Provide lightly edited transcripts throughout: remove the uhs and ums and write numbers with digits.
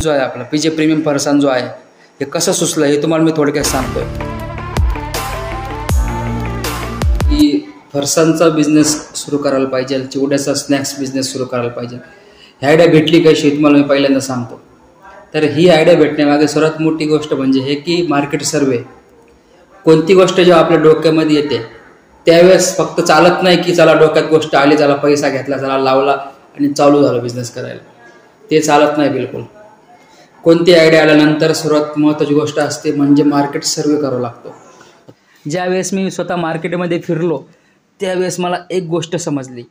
जो आहे आपला पीजे प्रीमियम फरसाण जो आहे हे कसं सुचलं हे तुम्हाला मी थोडक्यात सांगतोय की फरसाणचा बिझनेस सुरू करायला पाहिजे, चिवड्याचा स्नॅक्स बिझनेस सुरू करायला पाहिजे. ही आयडिया भेटली कशी तुम्हाला मी पहिल्यांदा सांगतो. तर ही आयडिया भेटण्यामागे सर्वात मोठी गोष्ट म्हणजे हे की मार्केट सर्वे. कोणती गोष्ट जेव्हा आपल्या डोक्यामध्ये येते त्यावेळेस फक्त चालत नाही की चला डोक्यात गोष्ट आली, चला पैसा घेतला, चला लावला आणि चालू झालं बिझनेस करायला. ते चालत नाही बिलकुल. कोणती आयडिया आल्यानंतर सर्वात महत्त्वाची गोष्ट असते म्हणजे मार्केट सर्वे करावा लागतो. ज्यावेळेस मी स्वतः मार्केटमध्ये फिरलो त्यावेळेस मला एक गोष्ट समजली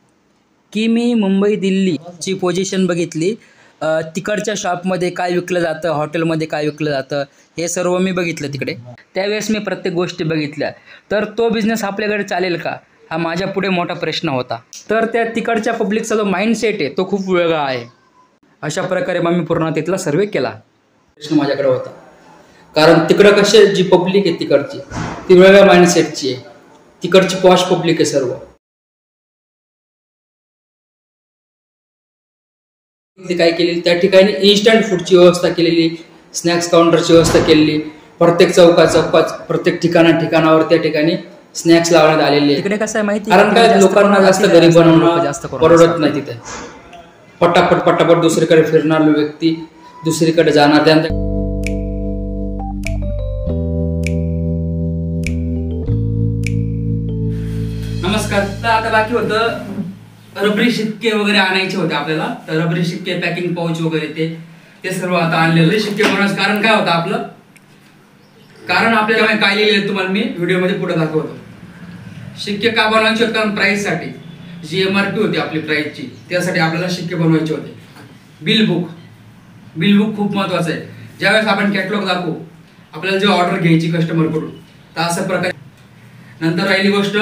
की मी मुंबई दिल्लीची पोझिशन बघितली. तिकडच्या शॉपमध्ये काय विकलं जातं, हॉटेलमध्ये काय विकलं जातं हे सर्व मी बघितलं तिकडे. त्यावेळेस मी प्रत्येक गोष्टी बघितल्या. तर तो बिझनेस आपल्याकडे चालेल का हा माझ्या पुढे मोठा प्रश्न होता. तर त्या तिकडच्या पब्लिकचा जो माइंडसेट आहे तो खूप वेगळा आहे. अशा प्रकारे मग मी पूर्ण तिथला सर्वे केला. प्रश्न माझ्याकडे होता कारण तिकडं कसे जी पब्लिक आहे तिकडची ती वेगळ्या माइंडसेटची आहे. तिकडची पॉश पब्लिक आहे सर्व. काय केलेली त्या ठिकाणी इन्स्टंट फूडची व्यवस्था केलेली, स्नॅक्स काउंटरची व्यवस्था केलेली. प्रत्येक चौकात प्रत्येक ठिकाणावर त्या ठिकाणी स्नॅक्स लावण्यात आलेले. तिकडे कसं आहे माहिती, कारण काय लोकांना जास्त घरी बनवणं परवडत नाही. तिथे पटापट दुसरीकडे फिरणार व्यक्ती दुसरीकडे जाणार. त्यानंतर नमस्कार. तर आता बाकी होतं रबरी शिक्के वगैरे आणायचे होते आपल्याला. तर रबरी शिक्के, पॅकिंग पाऊच वगैरे ते सर्व आता आणलेले शिक्के बनवायचं कारण काय होतं आपलं, कारण आपल्याला काय लिहिलेलं तुम्हाला मी व्हिडिओमध्ये पुढे दाखवतो. शिक्के का बनवायचे होते कारण प्राइससाठी, जी MRP होती आपली प्राइसची त्यासाठी आपल्याला शिक्के बनवायचे होते. बिल बुक खूप महत्वाचं आहे. ज्यावेळेस आपण कॅटलॉग दाखवू आपल्याला जे ऑर्डर घ्यायची कस्टमरकडून तर अशा प्रकारे. नंतर राहिली गोष्ट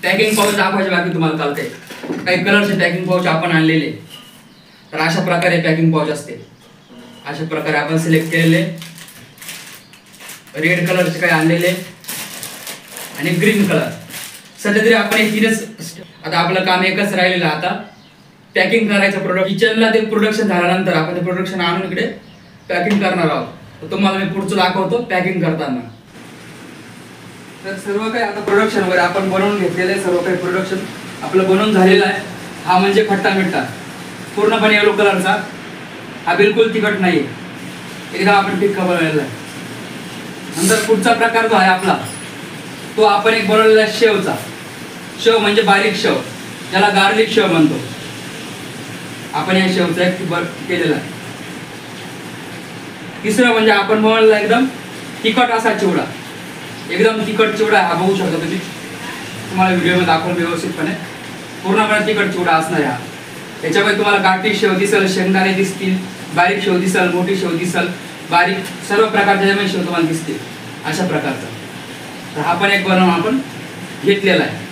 पॅकिंग पाऊच दाखवायचे बाकी तुम्हाला चालतंय. काही कलरचे पॅकिंग पाऊच आपण आणलेले. तर अशा प्रकारे पॅकिंग पाऊच असते. अशा प्रकारे आपण सिलेक्ट केलेले रेड कलरचे काही आणलेले आणि ग्रीन कलर. सध्या तरी आपण हे तीनच. आता आपलं काम एकच राहिलेलं आता पॅकिंग करायचं प्रोडक्ट. किचनला ते प्रोडक्शन झाल्यानंतर आपण ते प्रोडक्शन आणून इकडे पॅकिंग करणार आहोत. तर तुम्हाला मी पुढचं दाखवतो पॅकिंग करताना. तर सर्व काही आता प्रोडक्शन वगैरे आपण बनवून घेतलेलं आहे. सर्व काही प्रोडक्शन आपलं बनवून झालेलं आहे. हा म्हणजे खट्टा मिठ्ठा पूर्णपणे येलो कलरचा. हा बिलकुल तिखट नाही, एकदा आपण फिक्का बनवलेला आहे. नंतर पुढचा प्रकार जो आहे आपला तो आपण एक बनवलेला शेवचा. शेव म्हणजे बारीक शेव, ज्याला गार्लिक शेव म्हणतो. आपण या शेवचा एक केलेला आहे. तिसरं म्हणजे आपण बनवलेला एकदम तिखट असा चिवडा. एकदम तिखट चिवडा हा बघू शकता तुम्ही. तुम्हाला व्हिडिओमध्ये दाखवून व्यवस्थितपणे पूर्णपणे तिखट चिवडा असणार हा. याच्यामध्ये तुम्हाला गाठी शेव दिसल, शेंगदाणे दिसतील, बारीक शेव दिसल, मोठी शेव दिसल, बारीक सर्व प्रकारच्या ज्या शेव तुम्हाला दिसतील अशा प्रकारचा. तर हा पण एक बनवून आपण घेतलेला आहे.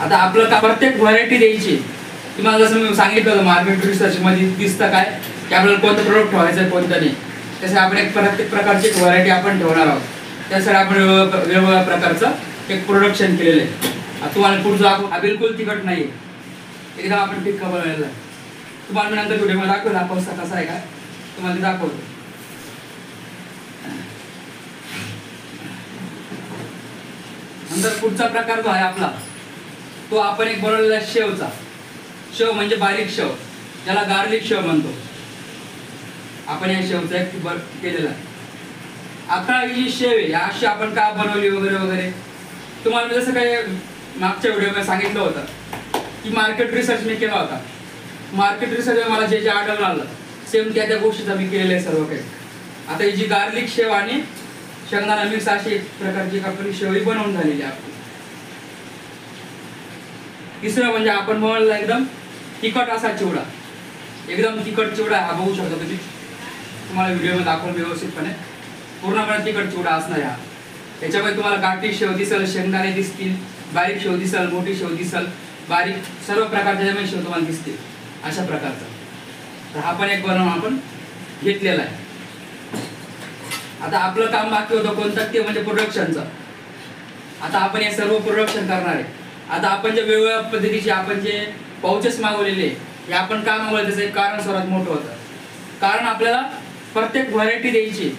आता आपलं का प्रत्येक व्हरायटी द्यायची. तुम्हाला जसं मी सांगितलं होतं मार्केट रिसर्च मध्ये दिसतं काय की आपल्याला कोणतं प्रोडक्ट ठेवायचं कोणतं नाही. तसं आपण एक प्रत्येक प्रकारची व्हरायटी आपण ठेवणार आहोत. त्यासाठी आपण वेगवेगळ्या प्रकारचं एक प्रोडक्शन केलेलं आहे. तुम्हाला पुढचं दाखवू. हा बिलकुल तिखट नाही, एकदा आपण फिक्का बनवलेला आहे. तुम्हाला मी नंतर व्हिडिओमध्ये दाखवला कसा आहे का तुम्हाला दाखवतो. नंतर पुढचा प्रकार जो आहे आपला तो आपण एक बनवलेला शेवचा. शेव म्हणजे बारीक शेव, ज्याला गार्लिक शेव म्हणतो. आपण या शेवचा एक केलेला आहे. आता ही जी शेव आहे अशी आपण का बनवली वगैरे तुम्हाला जसं काही मागच्या व्हिडिओमध्ये सांगितलं होतं की मार्केट रिसर्च मी केला होता. मार्केट रिसर्च मला जे आढळून आलं सेम त्या गोष्टीचा मी केलेलं आहे सर्व काही. आता ही जी गार्लिक शेव आणि शेंगदाणा मिक्स अशी एक प्रकारची आपली शेवई बनवून झालेली आहे आपली. तिसरं म्हणजे आपण बनवलेला एकदम तिखट असा चिवडा. एकदम तिखट चिवडा हा बघू शकता तुम्ही. तुम्हाला व्हिडिओमध्ये दाखवून व्यवस्थितपणे पूर्णपणे तिखट चिवडा असणार हा. याच्यामध्ये तुम्हाला गाठी शेव दिसल, शेंगदाणे दिसतील, बारीक शेव दिसल, मोठी शेव दिसल, बारीक सर्व प्रकारच्या ज्या शेव तुम्हाला दिसतील अशा प्रकारचा. तर हा पण एक बनवून आपण घेतलेला आहे. आता आपलं काम बाकी होतं कोणतं ते म्हणजे प्रोडक्शनचं. आता आपण हे सर्व प्रोडक्शन करणार आहे. आता आपण जे वेगवेगळ्या पद्धतीचे आपण जे पाउचेस मागवलेले हे आपण का मागवलं त्याचं एक कारण सर्वात मोठं होतं. कारण आपल्याला प्रत्येक व्हरायटी द्यायची.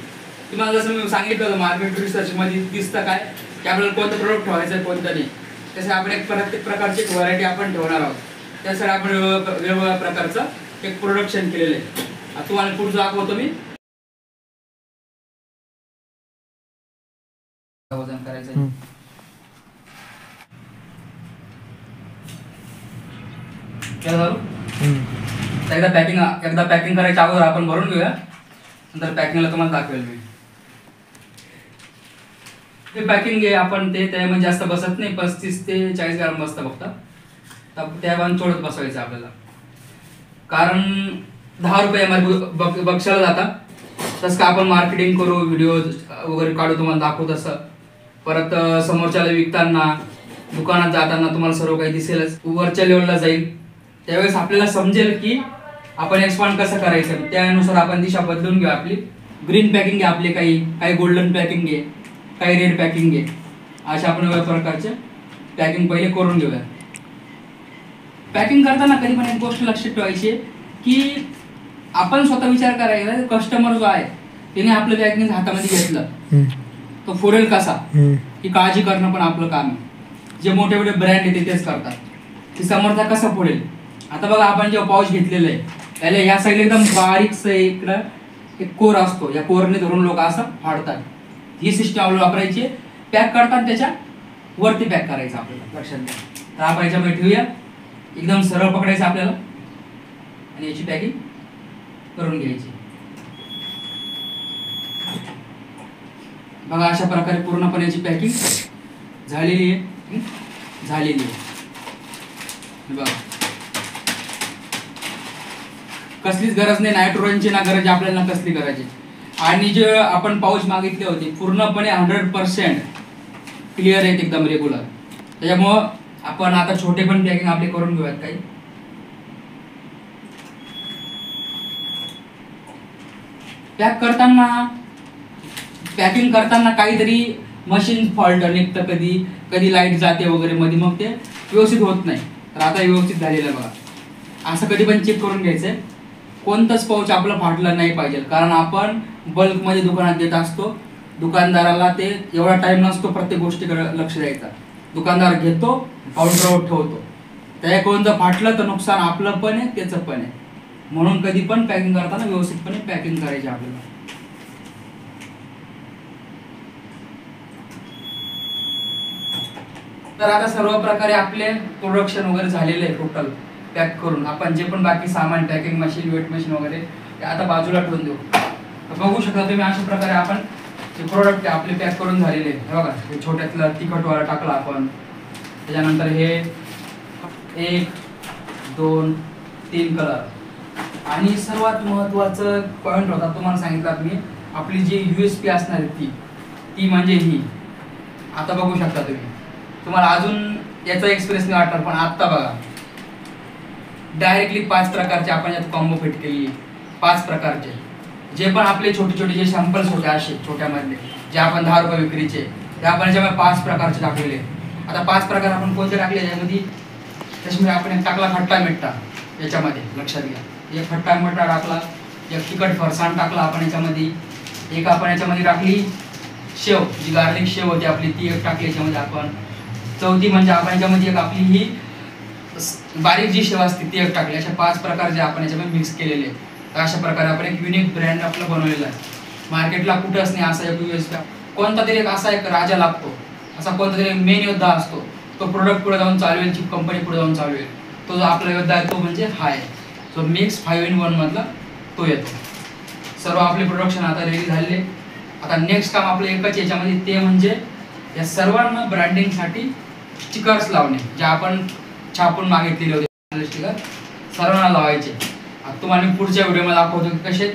तुम्हाला जसं मी सांगितलं होतं मार्केट रिसर्चमध्ये दिसतं काय की आपल्याला कोणतं प्रोडक्ट ठेवायचं आहे कोणतं नाही. तसं आपण एक प्रत्येक प्रकारची एक व्हरायटी आपण ठेवणार आहोत. त्यासाठी आपण वेगवेगळ्या प्रकारचं एक प्रोडक्शन केलेलं आहे. आता तुम्हाला पुढचं दाखवतो मी. वजन करायचं एकदा पॅकिंग करायच्या अगोदर आपण भरून घेऊया. नंतर पॅकिंगला तुम्हाला दाखवेल मी. ते पॅकिंग आहे आपण ते त्यामध्ये जास्त बसत नाही. 35 ते 40 ग्राम बसतं फक्त. तर त्या थोडंच बसवायचं आपल्याला. कारण 10 रुपये MRP बक्षाला जातात. तसं का आपण मार्केटिंग करू व्हिडिओ वगैरे काढू तुम्हाला दाखवू तसं. परत समोरच्याला विकताना दुकानात जाताना तुम्हाला सर्व काही दिसेलच. वरच्या लेवलला जाईल त्यावेळेस आपल्याला समजेल की आपण एक्सपांड कसं करायचं. त्यानुसार आपण दिशा बदलून घेऊ आपली. ग्रीन पॅकिंग आहे आपली, काही गोल्डन पॅकिंग आहे, काही रेड पॅकिंग आहे. अशा आपण वेगवेगळ्या प्रकारचे पॅकिंग पहिले करून घेऊया. पॅकिंग करताना कधी पण एक गोष्ट लक्षात ठेवायची की आपण स्वतः विचार करायचा कस्टमर जो आहे त्याने आपलं पॅकिंग हातामध्ये घेतलं तो फोडेल कसा ही काळजी करणं पण आपलं काम आहे. जे मोठे मोठे ब्रँड आहे तेच करतात की समोरचा कसा फोडेल. आता बघा आपण जेव्हा पाऊच घेतलेलं आहे त्याला या साईडला एकदम बारीकसं इकडं एक कोर असतो. या कोरने धरून लोक असं फाडतात. ही सिस्टम आपल्याला वापरायची. पॅक करताना त्याच्या वरती पॅक करायचं आपल्याला लक्षात घ्या. तर आपण याच्यामध्ये ठेवूया. एकदम सरळ पकडायचं आपल्याला आणि याची पॅकिंग करून घ्यायची. बघा अशा प्रकारे पूर्णपणे याची पॅकिंग झालेली आहे. बघा कसलीच गरज नाही नायट्रोजनची ना गरज आपल्याला कसली करायची. आणि जे आपण पाऊच मागितले होते पूर्णपणे 100% क्लिअर आहेत एकदम रेग्युलर. त्याच्यामुळं आपण आता छोटे पण पॅकिंग आपले करून घेऊयात. काही पॅकिंग करताना काहीतरी मशीन फॉल्ट निघतं, कधी लाईट जाते वगैरे मध्ये, मग ते व्यवस्थित होत नाही. तर आता व्यवस्थित झालेलं बघा. असं कधी पण चेक करून घ्यायचंय कोणतंच पाऊच आपलं फाटलं नाही पाहिजे. कारण आपण बल्कमध्ये दुकानात देत असतो. दुकानदाराला ते एवढा टाइम नसतो प्रत्येक गोष्टीकडे लक्ष द्यायचा. दुकानदार घेतो काउंटरवर ठेवतो. त्या कोणतं फाटलं तर नुकसान आपलं पण आहे त्याचं पण आहे. म्हणून कधी पण पॅकिंग करताना व्यवस्थितपणे पॅकिंग करायची आपल्याला. तर आता सर्व प्रकारे आपले प्रोडक्शन वगैरे झालेले आहे. टोटल पॅक करून आपण जे पण बाकी सामान पॅकिंग मशीन वेट मशीन वगैरे ते आता बाजूला ठेवून देऊ. बघू शकता तुम्ही अशा प्रकारे आपण जे प्रोडक्ट आपले पॅक करून झालेले आहे. बघा हे छोट्यातलं तिखटवाला टाकला आपण. त्याच्यानंतर हे 1 2 3 कलर. आणि सर्वात महत्त्वाचं पॉईंट होता तुम्हाला सांगितलं मी आपली जी USP असणार आहे ती म्हणजे ही. आता बघू शकता तुम्हाला अजून याचा एक्सपिरियन्स नाही वाटणार पण आता बघा डायरेक्टली 5 प्रकारचे आपण यात कॉम्बो फिट केली. 5 प्रकारचे जे पण आपले छोटे छोटे जे सॅम्पल्स होते असे छोट्यामधले जे आपण 10 रुपये विक्रीचे ते आपण याच्यामध्ये 5 प्रकारचे टाकलेले. आता 5 प्रकार आपण कोणते टाकले याच्यामध्ये. त्याच्यामध्ये आपण एक टाकला खट्टा मिठा याच्यामध्ये लक्षात घ्या. एक खट्टा मिठा टाकला. एक तिखट फरसाण टाकला आपण याच्यामध्ये. एक आपण याच्यामध्ये टाकली शेव जी गार्लिक शेव होती आपली ती एक टाकली याच्यामध्ये आपण. चौथी म्हणजे आपण याच्यामध्ये एक आपली ही बारीक जी शेव असते ती एक टाकली. अशा 5 प्रकार जे आपण याच्यामध्ये मिक्स केलेले. तर अशा प्रकारे आपण एक युनिक ब्रँड आपला बनवलेला आहे. मार्केटला कुठंच नाही असा एक USP. कोणता तरी एक असा एक राजा लागतो. असा कोणता तरी मेन योद्धा असतो. तो प्रोडक्ट पुढे जाऊन चालवेल ची कंपनी पुढे जाऊन चालवेल. तो जो आपला योद्धा आहे तो म्हणजे हा आहे. जो मिक्स 5 in 1 मधला तो येतो. सर्व आपले प्रोडक्शन आता रेडी झालेले. आता नेक्स्ट काम आपलं एकच याच्यामध्ये ते म्हणजे या सर्वांना ब्रँडिंगसाठी स्टिकर्स लावणे. जे आपण छापून मागितलेले होते स्टिकर सर्वांना लावायचे. आता तुम्हाला पुढच्या व्हिडिओमध्ये दाखवतो की कसे